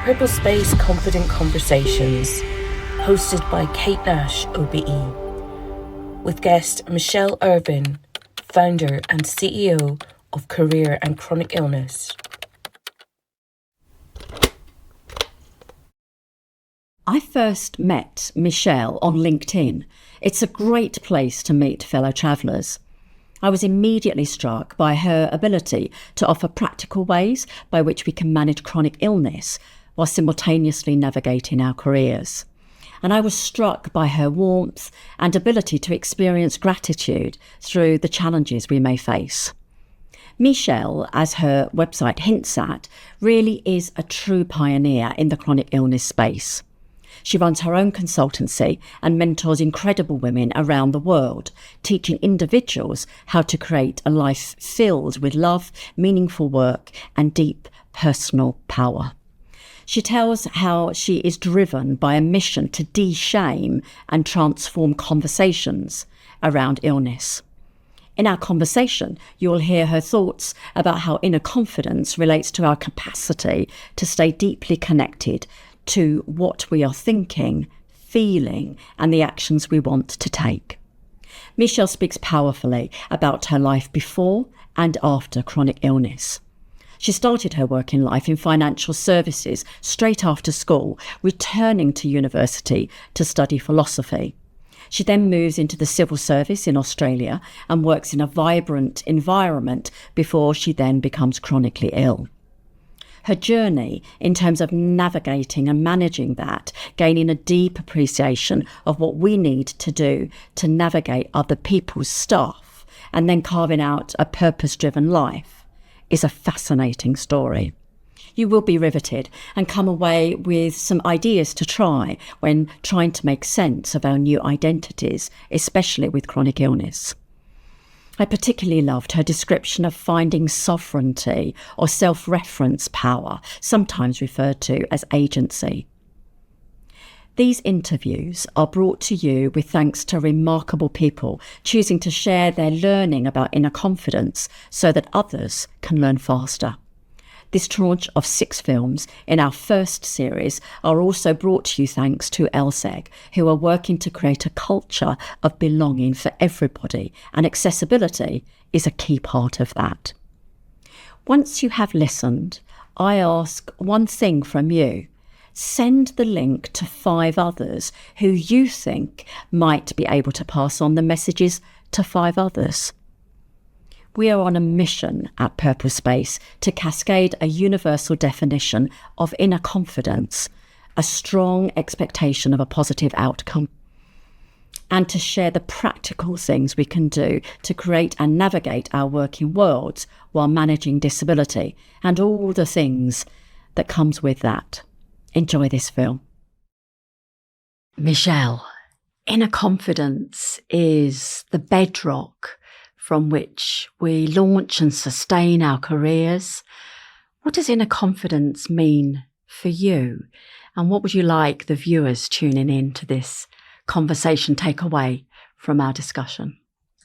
PurpleSpace Confident Conversations, hosted by Kate Nash, OBE, with guest Michelle Irving, founder and CEO of Career and Chronic Illness. I first met Michelle on LinkedIn. It's a great place to meet fellow travellers. I was immediately struck by her ability to offer practical ways by which we can manage chronic illness while simultaneously navigating our careers. And I was struck by her warmth and ability to experience gratitude through the challenges we may face. Michelle, as her website hints at, really is a true pioneer in the chronic illness space. She runs her own consultancy and mentors incredible women around the world, teaching individuals how to create a life filled with love, meaningful work, and deep personal power. She tells how she is driven by a mission to de-shame and transform conversations around illness. In our conversation, you'll hear her thoughts about how inner confidence relates to our capacity to stay deeply connected to what we are thinking, feeling, and the actions we want to take. Michelle speaks powerfully about her life before and after chronic illness. She started her working life in financial services straight after school, returning to university to study philosophy. She then moves into the civil service in Australia and works in a vibrant environment before she then becomes chronically ill. Her journey in terms of navigating and managing that, gaining a deep appreciation of what we need to do to navigate other people's stuff, and then carving out a purpose-driven life, is a fascinating story. You will be riveted and come away with some ideas to try when trying to make sense of our new identities, especially with chronic illness. I particularly loved her description of finding sovereignty or self-reference power, sometimes referred to as agency. These interviews are brought to you with thanks to remarkable people choosing to share their learning about inner confidence so that others can learn faster. This tranche of 6 films in our first series are also brought to you thanks to LSEG, who are working to create a culture of belonging for everybody, and accessibility is a key part of that. Once you have listened, I ask one thing from you. Send the link to 5 others who you think might be able to pass on the messages to 5 others. We are on a mission at PurpleSpace to cascade a universal definition of inner confidence, a strong expectation of a positive outcome, and to share the practical things we can do to create and navigate our working worlds while managing disability and all the things that comes with that. Enjoy this film. Michelle, inner confidence is the bedrock from which we launch and sustain our careers. What does inner confidence mean for you? And what would you like the viewers tuning in to this conversation take away from our discussion?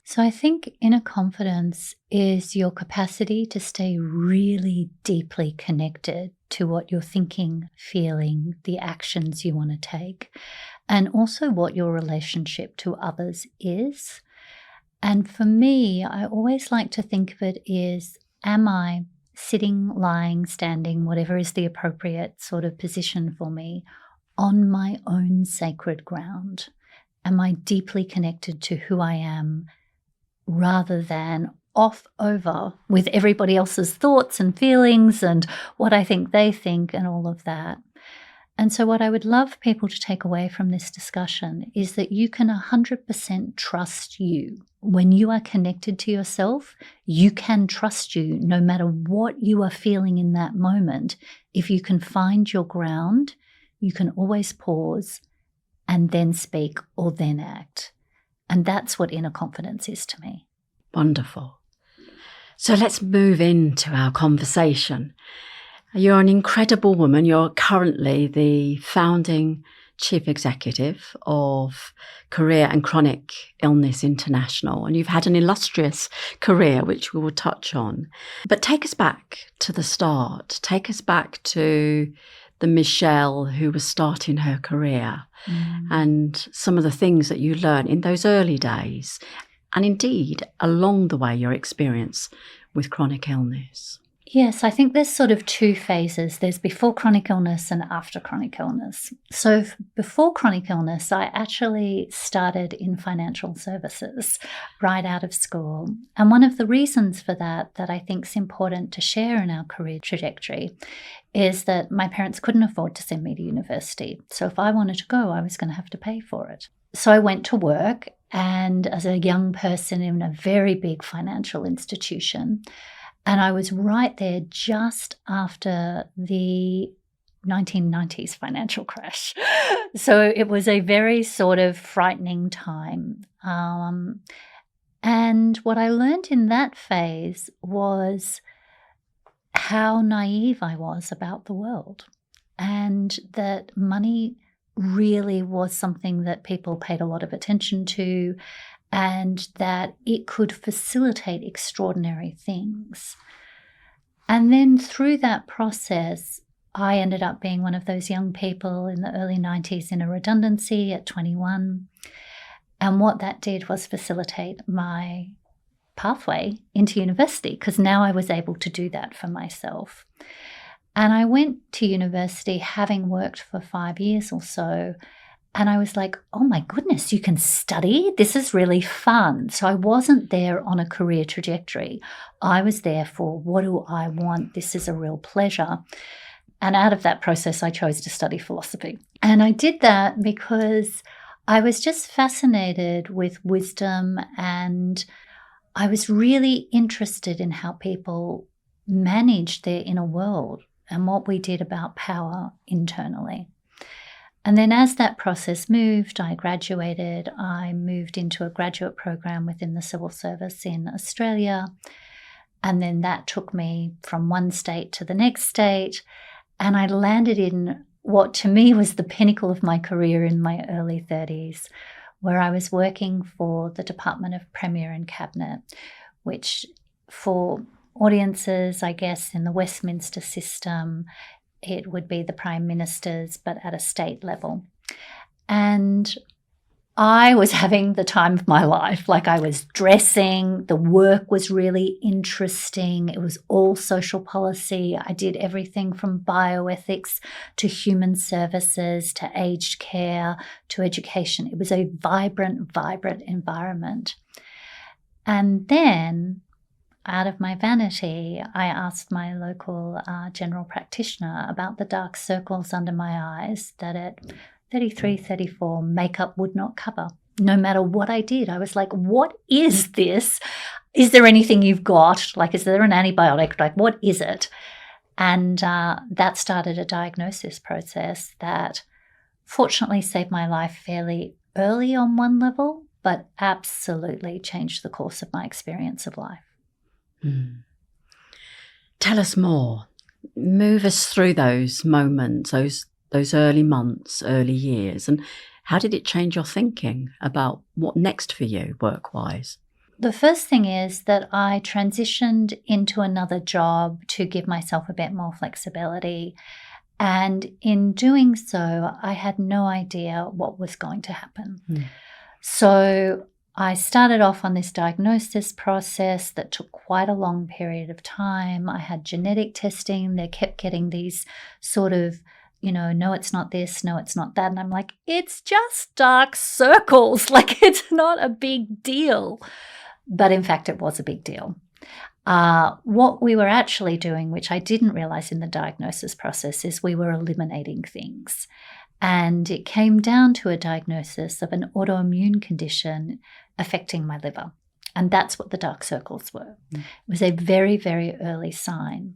So I think inner confidence is your capacity to stay really deeply connected to what you're thinking, feeling, the actions you want to take, and also what your relationship to others is. And for me, I always like to think of it as, am I sitting, lying, standing, whatever is the appropriate sort of position for me, on my own sacred ground? Am I deeply connected to who I am rather than off over with everybody else's thoughts and feelings and what I think they think and all of that? And so what I would love people to take away from this discussion is that you can 100% trust you. When you are connected to yourself, you can trust you no matter what you are feeling in that moment. If you can find your ground, you can always pause and then speak or then act. And that's what inner confidence is to me. Wonderful. So let's move into our conversation. You're an incredible woman. You're currently the founding Chief Executive of Career and Chronic Illness International, and you've had an illustrious career, which we will touch on. But take us back to the start. Take us back to the Michelle who was starting her career and some of the things that you learned in those early days and indeed along the way your experience with chronic illness? Yes, I think there's sort of two phases. There's before chronic illness and after chronic illness. So before chronic illness, I actually started in financial services right out of school. And one of the reasons for that I think is important to share in our career trajectory is that my parents couldn't afford to send me to university. So if I wanted to go, I was going to have to pay for it. So I went to work, and as a young person in a very big financial institution, and I was right there just after the 1990s financial crash. So it was a very sort of frightening time. And what I learned in that phase was how naive I was about the world, and that money really was something that people paid a lot of attention to, and that it could facilitate extraordinary things. And then through that process, I ended up being one of those young people in the early 90s in a redundancy at 21. And what that did was facilitate my pathway into university, because now I was able to do that for myself. And I went to university having worked for 5 years or so. And I was like, oh my goodness, you can study? This is really fun. So I wasn't there on a career trajectory. I was there for, what do I want? This is a real pleasure. And out of that process, I chose to study philosophy. And I did that because I was just fascinated with wisdom, and I was really interested in how people managed their inner world and what we did about power internally. And then as that process moved, I graduated. I moved into a graduate program within the civil service in Australia. And then that took me from one state to the next state. And I landed in what to me was the pinnacle of my career in my early 30s, where I was working for the Department of Premier and Cabinet, which for audiences, I guess, in the Westminster system, it would be the Prime Ministers, but at a state level. And I was having the time of my life. Like, I was dressing, the work was really interesting. It was all social policy. I did everything from bioethics to human services to aged care to education. It was a vibrant, vibrant environment. And then, out of my vanity, I asked my local general practitioner about the dark circles under my eyes that at 33, 34, makeup would not cover. No matter what I did, I was like, what is this? Is there anything you've got? Like, is there an antibiotic? Like, what is it? And that started a diagnosis process that fortunately saved my life fairly early on one level, but absolutely changed the course of my experience of life. Tell us more. Move us through those moments, those early months, early years, and how did it change your thinking about what next for you work-wise? The first thing is that I transitioned into another job to give myself a bit more flexibility. And in doing so, I had no idea what was going to happen. So I started off on this diagnosis process that took quite a long period of time. I had genetic testing. They kept getting these sort of, no, it's not this, no, it's not that. And I'm like, it's just dark circles. Like, it's not a big deal. But in fact, it was a big deal. What we were actually doing, which I didn't realize in the diagnosis process, is we were eliminating things. And it came down to a diagnosis of an autoimmune condition affecting my liver. And that's what the dark circles were. It was a very, very early sign.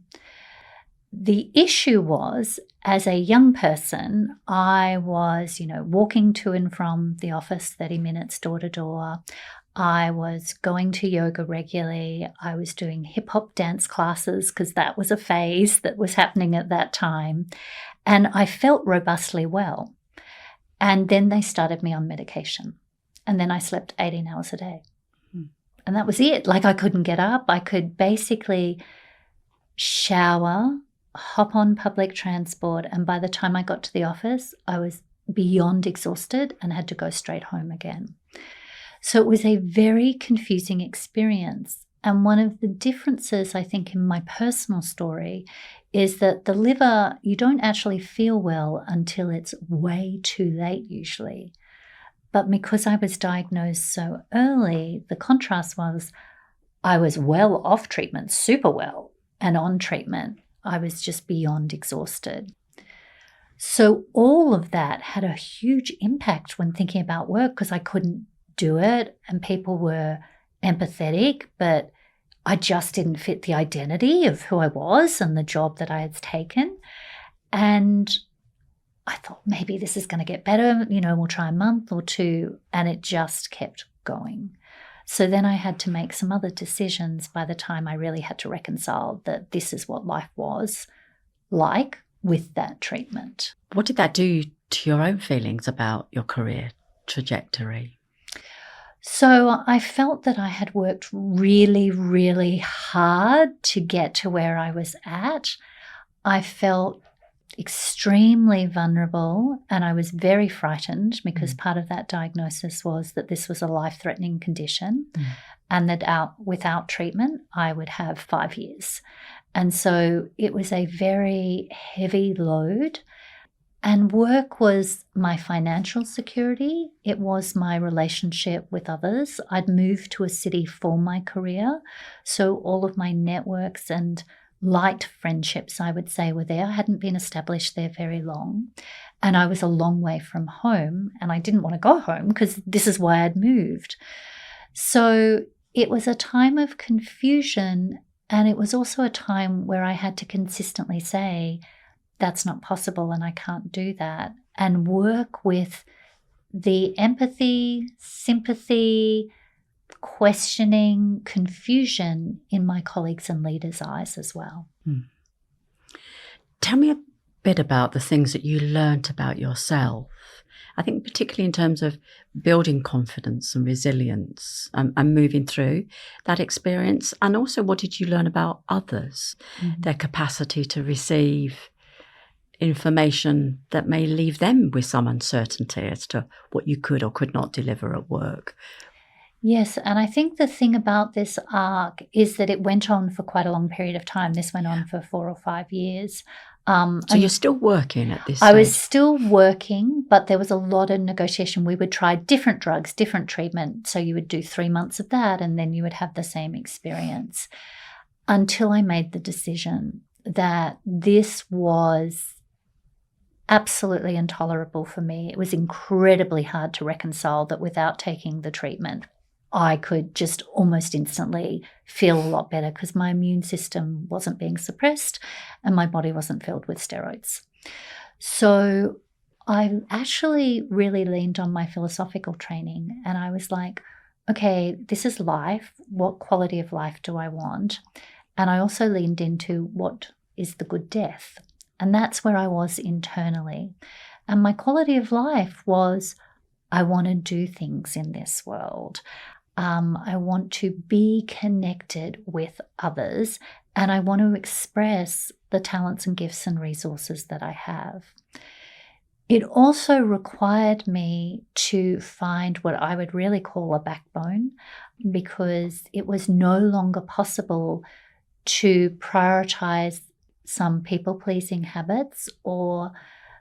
The issue was, as a young person, I was, walking to and from the office 30 minutes door to door. I was going to yoga regularly. I was doing hip hop dance classes because that was a phase that was happening at that time. And I felt robustly well. And then they started me on medication. And then I slept 18 hours a day. And that was it. Like, I couldn't get up. I could basically shower, hop on public transport, and by the time I got to the office, I was beyond exhausted and had to go straight home again. So it was a very confusing experience. And one of the differences, I think, in my personal story is that the liver, you don't actually feel well until it's way too late usually. But because I was diagnosed so early, the contrast was I was well off treatment, super well, and on treatment, I was just beyond exhausted. So all of that had a huge impact when thinking about work because I couldn't do it and people were empathetic, but I just didn't fit the identity of who I was and the job that I had taken. And I thought maybe this is going to get better, we'll try a month or two, and it just kept going. So then I had to make some other decisions by the time I really had to reconcile that this is what life was like with that treatment. What did that do to your own feelings about your career trajectory? So I felt that I had worked really, really hard to get to where I was at. I felt extremely vulnerable and I was very frightened because part of that diagnosis was that this was a life-threatening condition and that without treatment I would have 5 years. And so it was a very heavy load. And work was my financial security. It was my relationship with others. I'd moved to a city for my career. So all of my networks and light friendships, I would say, were there. I hadn't been established there very long. And I was a long way from home. And I didn't want to go home because this is why I'd moved. So it was a time of confusion. And it was also a time where I had to consistently say, that's not possible and I can't do that, and work with the empathy, sympathy, questioning, confusion in my colleagues and leaders' eyes as well. Tell me a bit about the things that you learnt about yourself. I think particularly in terms of building confidence and resilience and moving through that experience. And also, what did you learn about others, their capacity to receive information that may leave them with some uncertainty as to what you could or could not deliver at work? Yes, and I think the thing about this arc is that it went on for quite a long period of time. This went on for 4 or 5 years. So you're still working at this stage? I was still working, but there was a lot of negotiation. We would try different drugs, different treatment. So you would do 3 months of that and then you would have the same experience until I made the decision that this was absolutely intolerable for me. It was incredibly hard to reconcile that without taking the treatment, I could just almost instantly feel a lot better because my immune system wasn't being suppressed and my body wasn't filled with steroids. So I actually really leaned on my philosophical training and I was like, okay, this is life. What quality of life do I want? And I also leaned into what is the good death? And that's where I was internally. And my quality of life was, I want to do things in this world. I want to be connected with others and I want to express the talents and gifts and resources that I have. It also required me to find what I would really call a backbone because it was no longer possible to prioritize some people-pleasing habits or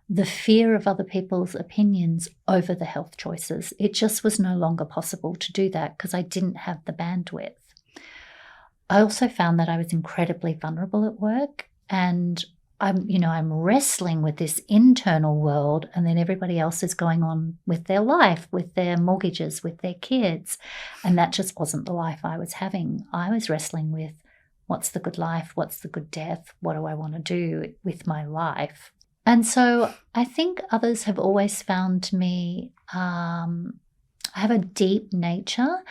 the fear of other people's opinions over the health choices. It just was no longer possible to do that because I didn't have the bandwidth. I also found that I was incredibly vulnerable at work and I'm wrestling with this internal world and then everybody else is going on with their life, with their mortgages, with their kids. And that just wasn't the life I was having. I was wrestling with what's the good life? What's the good death? What do I want to do with my life? And so I think others have always found me, I have a deep nature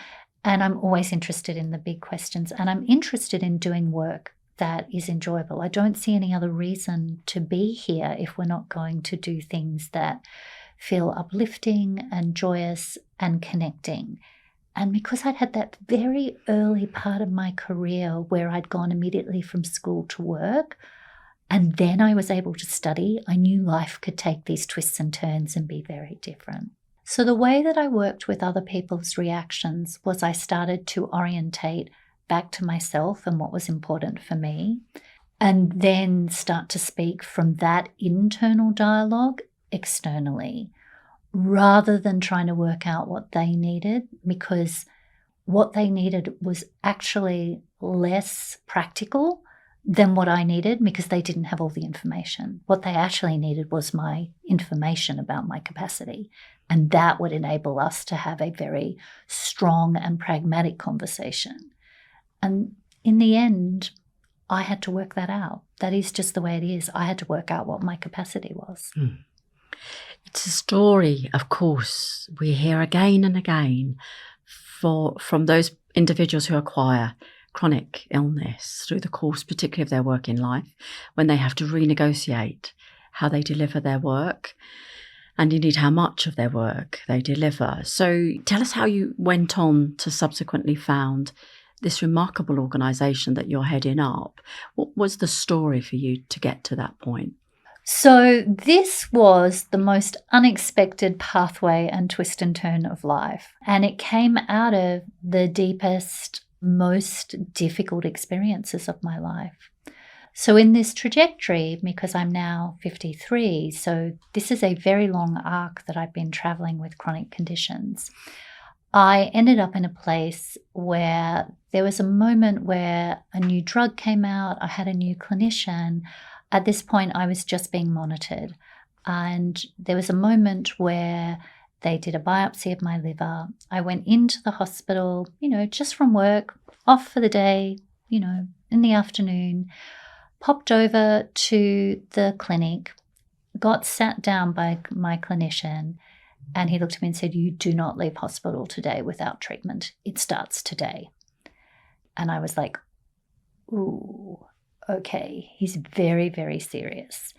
and I'm always interested in the big questions and I'm interested in doing work that is enjoyable. I don't see any other reason to be here if we're not going to do things that feel uplifting and joyous and connecting. And because I'd had that very early part of my career where I'd gone immediately from school to work, And then I was able to study. I knew life could take these twists and turns and be very different. So the way that I worked with other people's reactions was I started to orientate back to myself and what was important for me, and then start to speak from that internal dialogue externally, rather than trying to work out what they needed, because what they needed was actually less practical than what I needed, because they didn't have all the information. What they actually needed was my information about my capacity. And that would enable us to have a very strong and pragmatic conversation. And in the end, I had to work that out. That is just the way it is. I had to work out what my capacity was. It's a story, of course, we hear again and again from those individuals who acquire chronic illness through the course, particularly of their working life, when they have to renegotiate how they deliver their work and indeed how much of their work they deliver. So tell us how you went on to subsequently found this remarkable organisation that you're heading up. What was the story for you to get to that point? So this was the most unexpected pathway and twist and turn of life. And it came out of the deepest, most difficult experiences of my life. So in this trajectory, because I'm now 53, so this is a very long arc that I've been traveling with chronic conditions, I ended up in a place where there was a moment where a new drug came out. I had a new clinician. At this point, I was just being monitored. And there was a moment where they did a biopsy of my liver. I went into the hospital, just from work, off for the day, in the afternoon, popped over to the clinic, got sat down by my clinician, and he looked at me and said, "You do not leave hospital today without treatment. It starts today." And I was like, ooh, okay, he's very, very serious.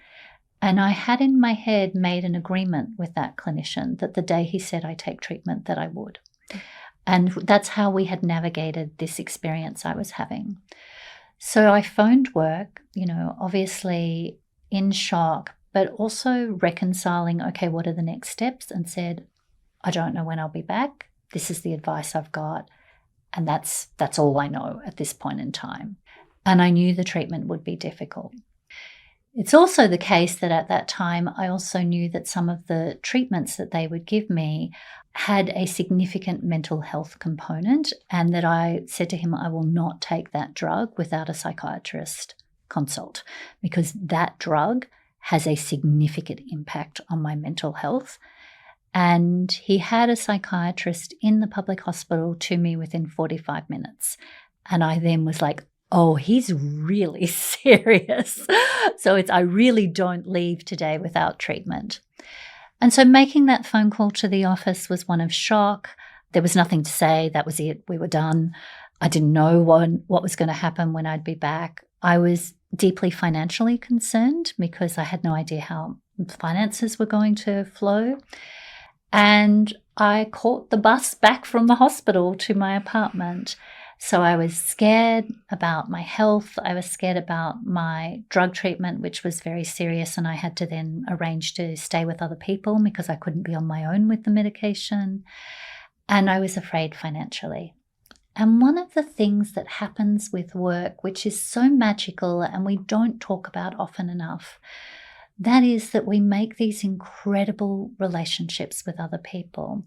And I had in my head made an agreement with that clinician that the day he said I take treatment, that I would. And that's how we had navigated this experience I was having. So I phoned work, obviously in shock, but also reconciling, okay, what are the next steps? And said, I don't know when I'll be back. This is the advice I've got. And that's all I know at this point in time. And I knew the treatment would be difficult. It's also the case that at that time, I also knew that some of the treatments that they would give me had a significant mental health component, and that I said to him, I will not take that drug without a psychiatrist consult, because that drug has a significant impact on my mental health. And he had a psychiatrist in the public hospital to me within 45 minutes. And I then was like, oh, he's really serious. So I really don't leave today without treatment. And so making that phone call to the office was one of shock. There was nothing to say. That was it. We were done. I didn't know what was going to happen when I'd be back. I was deeply financially concerned because I had no idea how finances were going to flow. And I caught the bus back from the hospital to my apartment. So I was scared about my health. I was scared about my drug treatment, which was very serious. And I had to then arrange to stay with other people because I couldn't be on my own with the medication. And I was afraid financially. And one of the things that happens with work, which is so magical and we don't talk about often enough, that is that we make these incredible relationships with other people.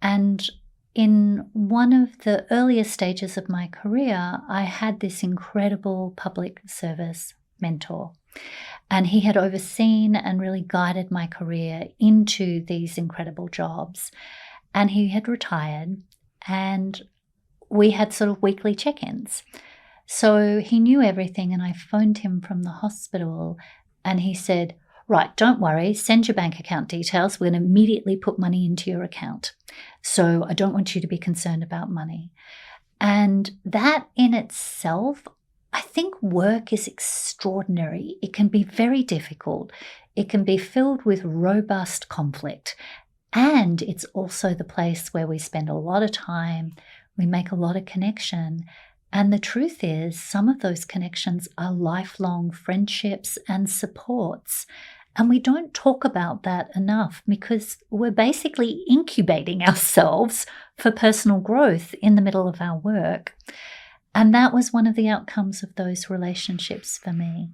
And in one of the earlier stages of my career, I had this incredible public service mentor, and he had overseen and really guided my career into these incredible jobs. And he had retired, and we had sort of weekly check-ins. So he knew everything, and I phoned him from the hospital, and he said, right, don't worry, send your bank account details. We're going to immediately put money into your account. So I don't want you to be concerned about money. And that in itself, I think work is extraordinary. It can be very difficult. It can be filled with robust conflict. And it's also the place where we spend a lot of time, we make a lot of connection, And the truth is, some of those connections are lifelong friendships and supports. And we don't talk about that enough because we're basically incubating ourselves for personal growth in the middle of our work. And that was one of the outcomes of those relationships for me.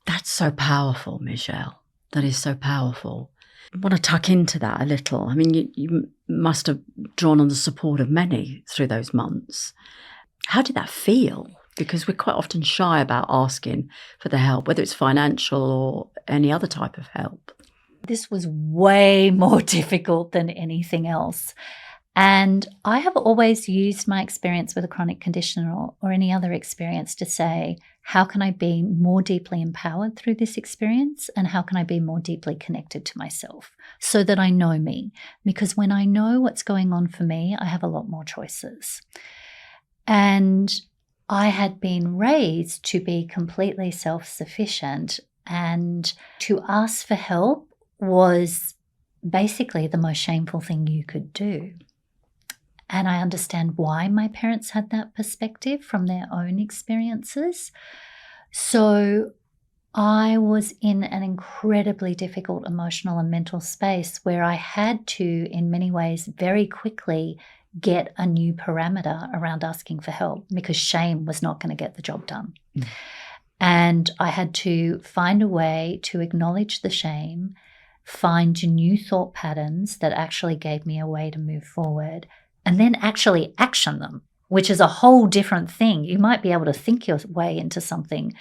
That's so powerful, Michelle. That is so powerful. I want to tuck into that a little. I mean, you must have drawn on the support of many through those months. How did that feel? Because we're quite often shy about asking for the help, whether it's financial or any other type of help. This was way more difficult than anything else. And I have always used my experience with a chronic condition or any other experience to say, how can I be more deeply empowered through this experience? And how can I be more deeply connected to myself so that I know me? Because when I know what's going on for me, I have a lot more choices. And I had been raised to be completely self-sufficient, and to ask for help was basically the most shameful thing you could do. And I understand why my parents had that perspective from their own experiences. So I was in an incredibly difficult emotional and mental space where I had to, in many ways, very quickly get a new parameter around asking for help because shame was not going to get the job done. And I had to find a way to acknowledge the shame, find new thought patterns that actually gave me a way to move forward, and then actually action them, which is a whole different thing. You might be able to think your way into something,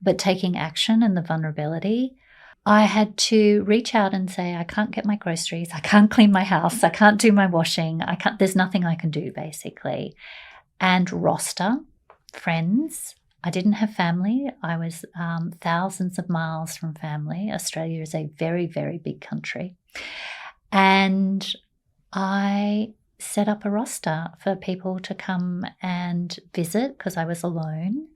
but taking action and the vulnerability, I had to reach out and say, I can't get my groceries, I can't clean my house, I can't do my washing, there's nothing I can do, basically. And roster friends. I didn't have family. I was thousands of miles from family. Australia is a very, very big country. And I set up a roster for people to come and visit because I was alone,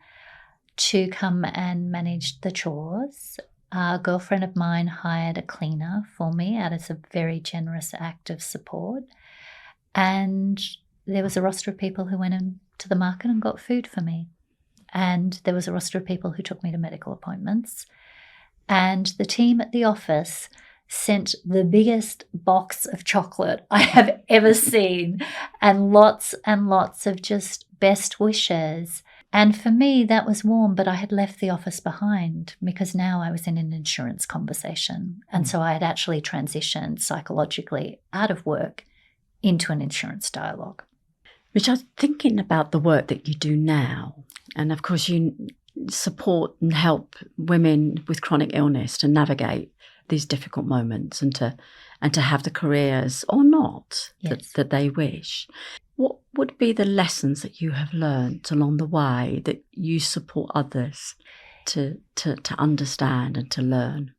to come and manage the chores. A girlfriend of mine hired a cleaner for me out as a very generous act of support. And there was a roster of people who went into the market and got food for me. And there was a roster of people who took me to medical appointments. And the team at the office sent the biggest box of chocolate I have ever seen, and lots of just best wishes. And for me, that was warm, but I had left the office behind because now I was in an insurance conversation. And so I had actually transitioned psychologically out of work into an insurance dialogue. Which I was thinking about the work that you do now. And of course, you support and help women with chronic illness to navigate these difficult moments and to have the careers or not that they wish. What would be the lessons that you have learned along the way that you support others to understand and to learn?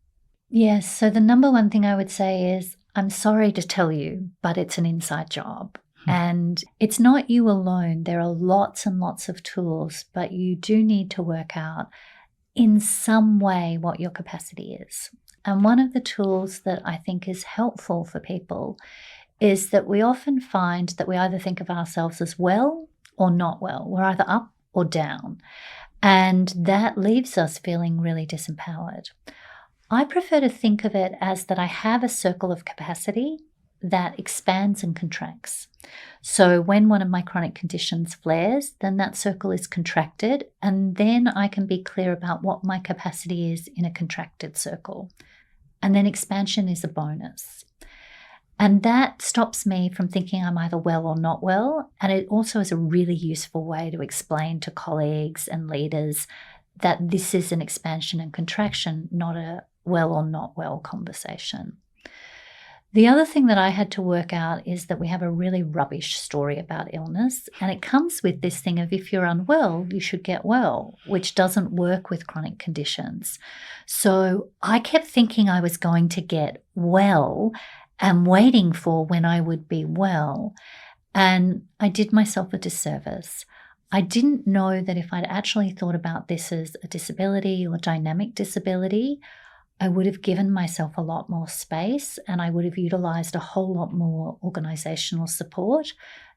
Yes, so the number one thing I would say is, I'm sorry to tell you, but it's an inside job. And it's not you alone. There are lots and lots of tools, but you do need to work out in some way what your capacity is. And one of the tools that I think is helpful for people is that we often find that we either think of ourselves as well or not well. We're either up or down. And that leaves us feeling really disempowered. I prefer to think of it as that I have a circle of capacity that expands and contracts. So when one of my chronic conditions flares, then that circle is contracted, and then I can be clear about what my capacity is in a contracted circle. And then expansion is a bonus. And that stops me from thinking I'm either well or not well. And it also is a really useful way to explain to colleagues and leaders that this is an expansion and contraction, not a well or not well conversation. The other thing that I had to work out is that we have a really rubbish story about illness, and it comes with this thing of if you're unwell, you should get well, which doesn't work with chronic conditions. So I kept thinking I was going to get well and waiting for when I would be well, and I did myself a disservice. I didn't know that if I'd actually thought about this as a disability or dynamic disability, I would have given myself a lot more space and I would have utilised a whole lot more organisational support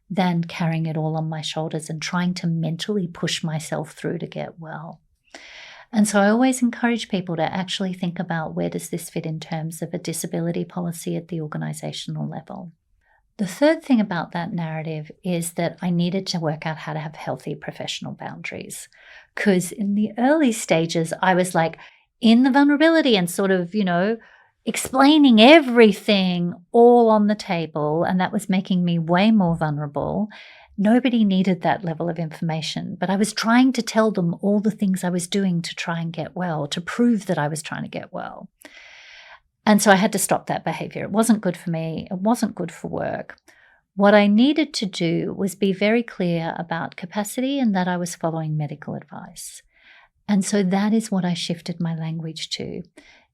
than carrying it all on my shoulders and trying to mentally push myself through to get well. And so I always encourage people to actually think about, where does this fit in terms of a disability policy at the organisational level? The third thing about that narrative is that I needed to work out how to have healthy professional boundaries. Because in the early stages, I was like in the vulnerability and sort of, explaining everything all on the table. And that was making me way more vulnerable. Nobody needed that level of information, but I was trying to tell them all the things I was doing to try and get well, to prove that I was trying to get well. And so I had to stop that behavior. It wasn't good for me. It wasn't good for work. What I needed to do was be very clear about capacity and that I was following medical advice. And so that is what I shifted my language to,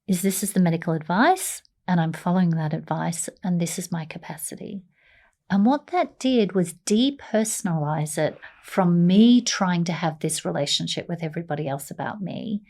is this is the medical advice and I'm following that advice and this is my capacity. And what that did was depersonalize it from me trying to have this relationship with everybody else about me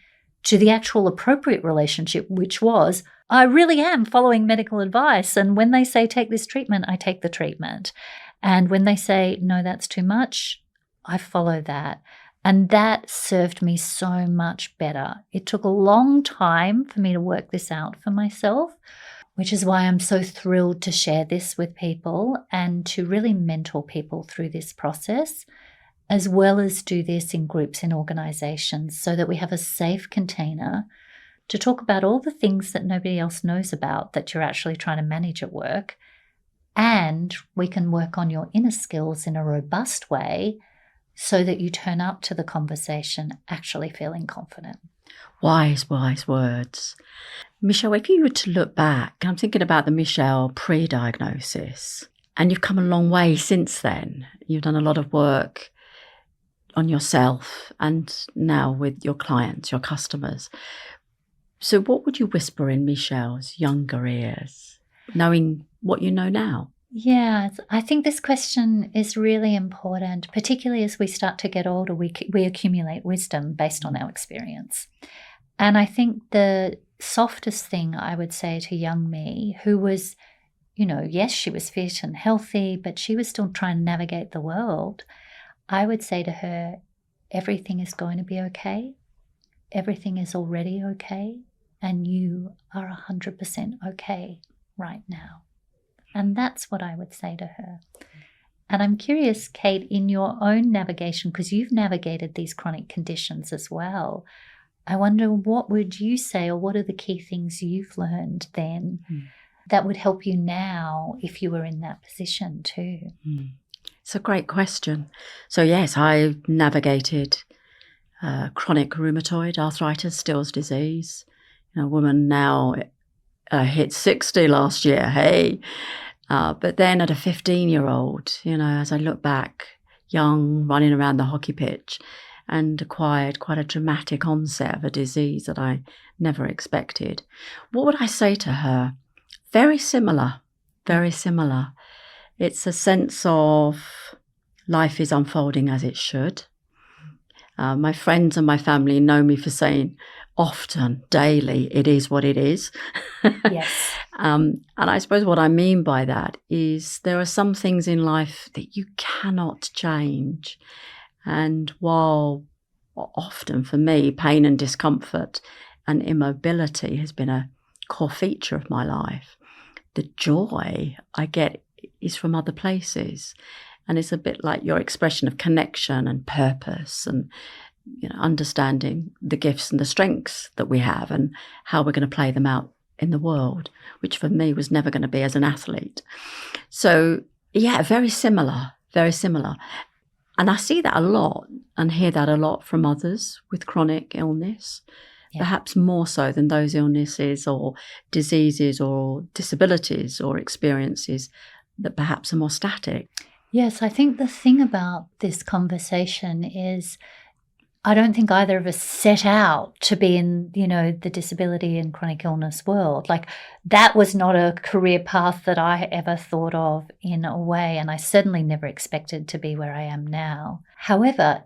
to the actual appropriate relationship, which was, I really am following medical advice. And when they say take this treatment, I take the treatment. And when they say, no, that's too much, I follow that. And that served me so much better. It took a long time for me to work this out for myself, which is why I'm so thrilled to share this with people and to really mentor people through this process, as well as do this in groups in organisations so that we have a safe container to talk about all the things that nobody else knows about that you're actually trying to manage at work. And we can work on your inner skills in a robust way so that you turn up to the conversation actually feeling confident. Wise words. Michelle, if you were to look back, I'm thinking about the Michelle pre-diagnosis, and you've come a long way since then. You've done a lot of work on yourself and now with your clients, your customers. So what would you whisper in Michelle's younger ears, knowing what you know now? Yeah, I think this question is really important, particularly as we start to get older, we accumulate wisdom based on our experience. And I think the softest thing I would say to young me, who was, yes, she was fit and healthy, but she was still trying to navigate the world. I would say to her, everything is going to be okay. Everything is already okay. And you are 100% okay right now. And that's what I would say to her. And I'm curious, Kate, in your own navigation, because you've navigated these chronic conditions as well, I wonder, what would you say, or what are the key things you've learned then that would help you now if you were in that position too? It's a great question. So yes, I navigated chronic rheumatoid arthritis, Still's disease. A woman now hit 60 last year, hey. But then at a 15-year-old, as I look back, young, running around the hockey pitch, and acquired quite a dramatic onset of a disease that I never expected. What would I say to her? Very similar, very similar. It's a sense of life is unfolding as it should. My friends and my family know me for saying often, daily, it is what it is. Yes. And I suppose what I mean by that is there are some things in life that you cannot change. And while often for me, pain and discomfort and immobility has been a core feature of my life, the joy I get is from other places. And it's a bit like your expression of connection and purpose and understanding the gifts and the strengths that we have and how we're going to play them out in the world, which for me was never going to be as an athlete. So yeah, very similar, very similar. And I see that a lot and hear that a lot from others with chronic illness, perhaps more so than those illnesses or diseases or disabilities or experiences that perhaps are more static. Yes, I think the thing about this conversation is I don't think either of us set out to be in, the disability and chronic illness world. Like, that was not a career path that I ever thought of in a way, and I certainly never expected to be where I am now. However,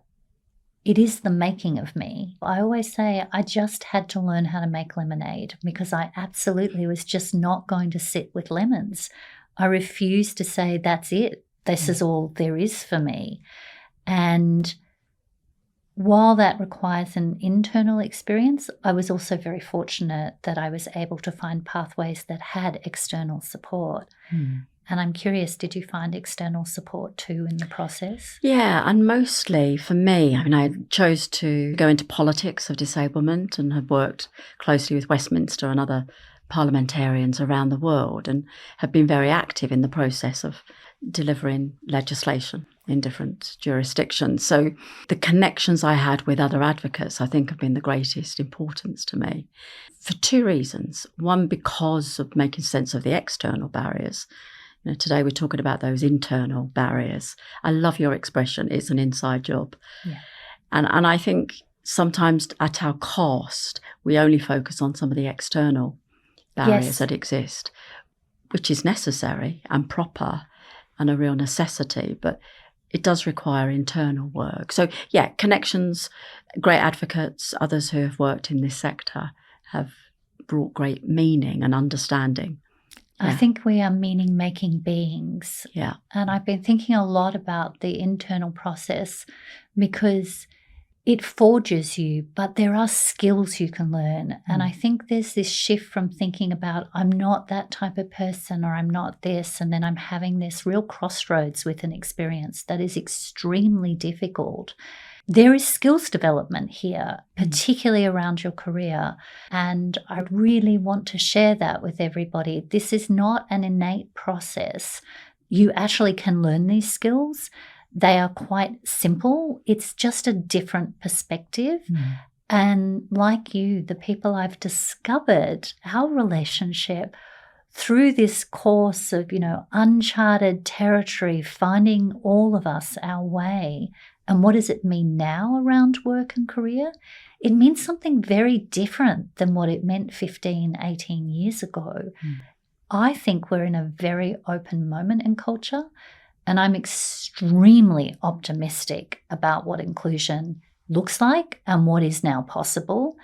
it is the making of me. I always say I just had to learn how to make lemonade because I absolutely was just not going to sit with lemons. I refused to say, that's it. This is all there is for me. And while that requires an internal experience, I was also very fortunate that I was able to find pathways that had external support. And I'm curious, did you find external support too in the process? Yeah, and mostly for me, I mean, I chose to go into politics of disablement and have worked closely with Westminster and other parliamentarians around the world and have been very active in the process of delivering legislation in different jurisdictions. So the connections I had with other advocates, I think, have been the greatest importance to me for two reasons. One, because of making sense of the external barriers. You know, today we're talking about those internal barriers. I love your expression, it's an inside job. Yeah. And I think sometimes at our cost, we only focus on some of the external barriers that exist, which is necessary and proper and a real necessity, but it does require internal work. So yeah, connections, great advocates, others who have worked in this sector have brought great meaning and understanding. I think we are meaning-making beings. Yeah. And I've been thinking a lot about the internal process because it forges you, but there are skills you can learn. And I think there's this shift from thinking about, I'm not that type of person or I'm not this, and then I'm having this real crossroads with an experience that is extremely difficult. There is skills development here, particularly around your career. And I really want to share that with everybody. This is not an innate process. You actually can learn these skills. They are quite simple. It's just a different perspective. And like you, the people I've discovered, our relationship through this course of, uncharted territory, finding all of us our way. And what does it mean now around work and career? It means something very different than what it meant 15, 18 years ago. I think we're in a very open moment in culture, and I'm extremely optimistic about what inclusion looks like and what is now possible.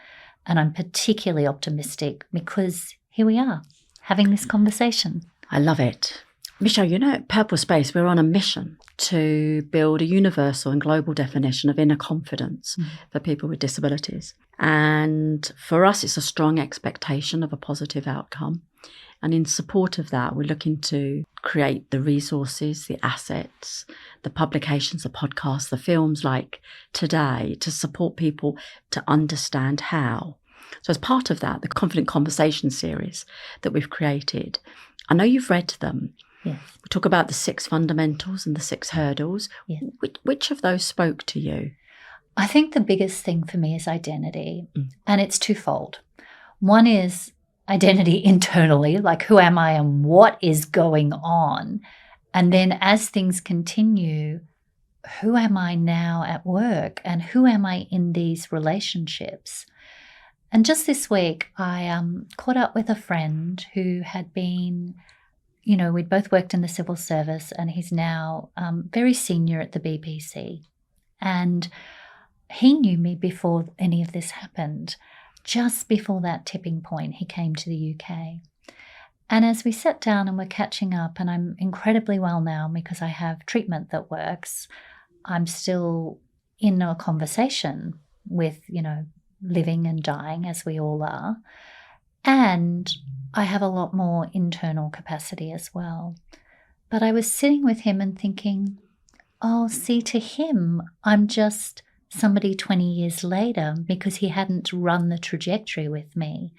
And I'm particularly optimistic because here we are having this conversation. I love it. Michelle, at PurpleSpace, we're on a mission to build a universal and global definition of inner confidence for people with disabilities. And for us, it's a strong expectation of a positive outcome. And in support of that, we're looking to create the resources, the assets, the publications, the podcasts, the films like today to support people to understand how. So as part of that, the Confident Conversation series that we've created, I know you've read them. Yes. We talk about the 6 fundamentals and the 6 hurdles. Yes. Which of those spoke to you? I think the biggest thing for me is identity, and it's twofold. One is identity internally, like who am I and what is going on? And then as things continue, who am I now at work and who am I in these relationships? And just this week, I caught up with a friend who had been, we'd both worked in the civil service, and he's now very senior at the BBC. And he knew me before any of this happened. Just before that tipping point, he came to the UK. And as we sat down and we're catching up, and I'm incredibly well now because I have treatment that works, I'm still in a conversation with, living and dying as we all are. And I have a lot more internal capacity as well. But I was sitting with him and thinking, see, to him, I'm just somebody 20 years later because he hadn't run the trajectory with me.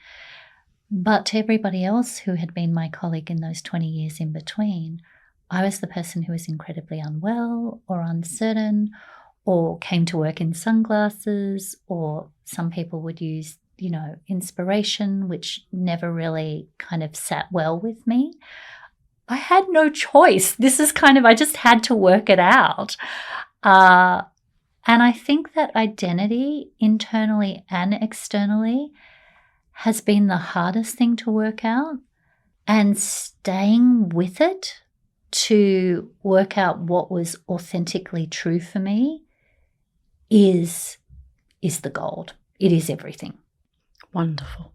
But to everybody else who had been my colleague in those 20 years in between, I was the person who was incredibly unwell or uncertain or came to work in sunglasses, or some people would use, inspiration, which never really kind of sat well with me. I had no choice. This is I just had to work it out. And I think that identity, internally and externally, has been the hardest thing to work out, and staying with it to work out what was authentically true for me is the gold. It is everything. Wonderful.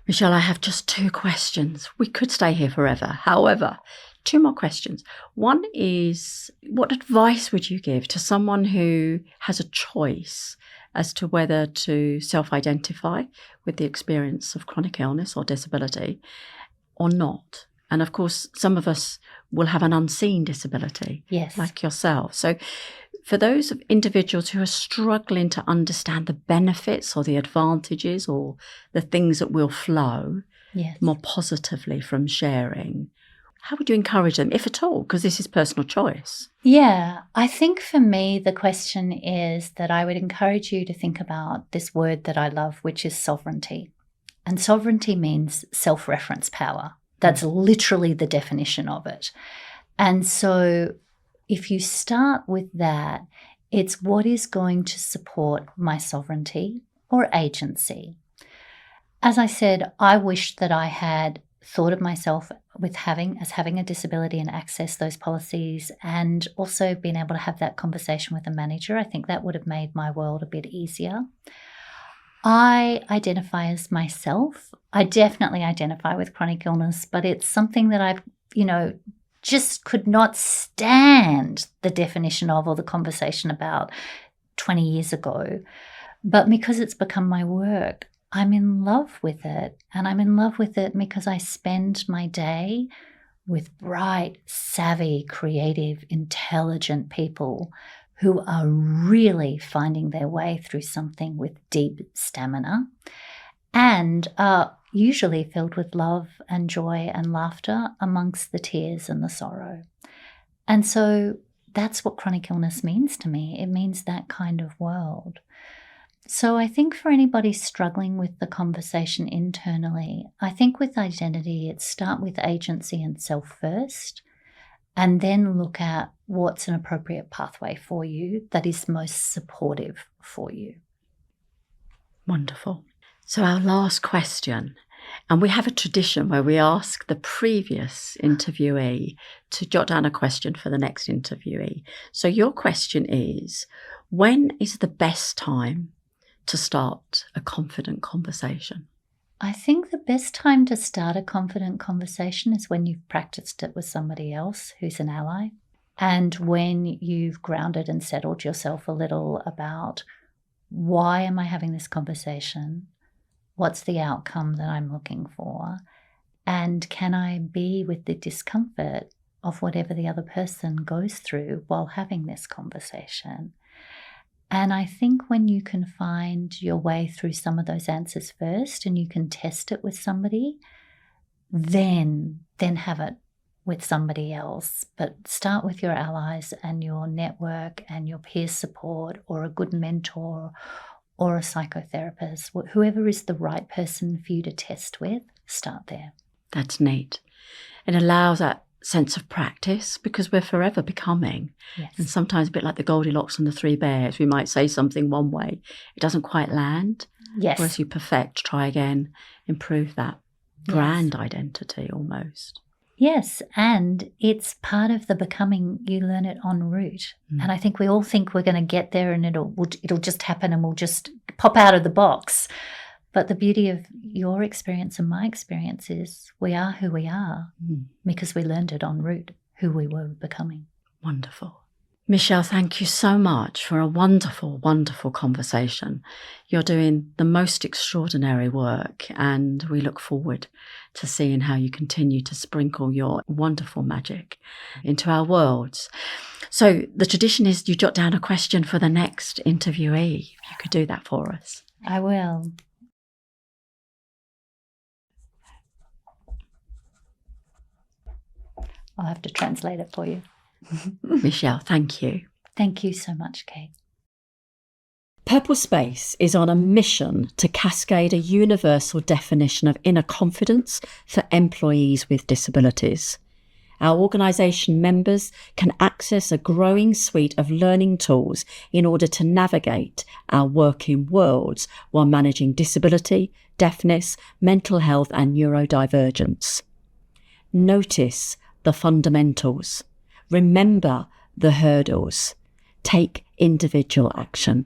Michelle, I have just 2 questions. We could stay here forever. However, 2 more questions. One is, what advice would you give to someone who has a choice as to whether to self-identify with the experience of chronic illness or disability or not? And of course, some of us will have an unseen disability, yes, like yourself. So for those individuals who are struggling to understand the benefits or the advantages or the things that will flow yes, more positively from sharing, how would you encourage them, if at all? Because this is personal choice. Yeah, I think for me, the question is that I would encourage you to think about this word that I love, which is sovereignty. And sovereignty means self-reference power. That's literally the definition of it. And so if you start with that, it's what is going to support my sovereignty or agency. As I said, I wish that I had thought of myself as having a disability and access those policies, and also been able to have that conversation with a manager. I think that would have made my world a bit easier. I identify as myself. I definitely identify with chronic illness, but it's something that I've, just could not stand the definition of or the conversation about 20 years ago. But because it's become my work, I'm in love with it. And I'm in love with it because I spend my day with bright, savvy, creative, intelligent people who are really finding their way through something with deep stamina and are usually filled with love and joy and laughter amongst the tears and the sorrow. And so that's what chronic illness means to me. It means that kind of world. So I think for anybody struggling with the conversation internally, I think with identity, it's start with agency and self first, and then look at what's an appropriate pathway for you that is most supportive for you. Wonderful. So our last question, and we have a tradition where we ask the previous interviewee to jot down a question for the next interviewee. So your question is, when is the best time to start a confident conversation? I think the best time to start a confident conversation is when you've practiced it with somebody else who's an ally, and when you've grounded and settled yourself a little about, why am I having this conversation? What's the outcome that I'm looking for? And can I be with the discomfort of whatever the other person goes through while having this conversation? And I think when you can find your way through some of those answers first and you can test it with somebody, then have it with somebody else. But start with your allies and your network and your peer support, or a good mentor or a psychotherapist. Whoever is the right person for you to test with, start there. That's neat. It allows that sense of practice, because we're forever becoming. Yes. And sometimes a bit like the Goldilocks and the Three Bears, we might say something one way, it doesn't quite land. Yes. Whereas you perfect, try again, improve that brand identity almost. Yes, and it's part of the becoming. You learn it en route. And I think we all think we're going to get there and it'll just happen and we'll just pop out of the box. But the beauty of your experience and my experience is we are who we are because we learned it en route, who we were becoming. Wonderful. Michelle, thank you so much for a wonderful, wonderful conversation. You're doing the most extraordinary work, and we look forward to seeing how you continue to sprinkle your wonderful magic into our worlds. So the tradition is you jot down a question for the next interviewee. If you could do that for us. I will. I'll have to translate it for you. Michelle, thank you. Thank you so much, Kate. PurpleSpace is on a mission to cascade a universal definition of inner confidence for employees with disabilities. Our organisation members can access a growing suite of learning tools in order to navigate our working worlds while managing disability, deafness, mental health and neurodivergence. Notice the fundamentals. Remember the hurdles. Take individual action.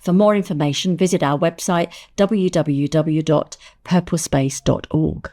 For more information, visit our website www.purplespace.org.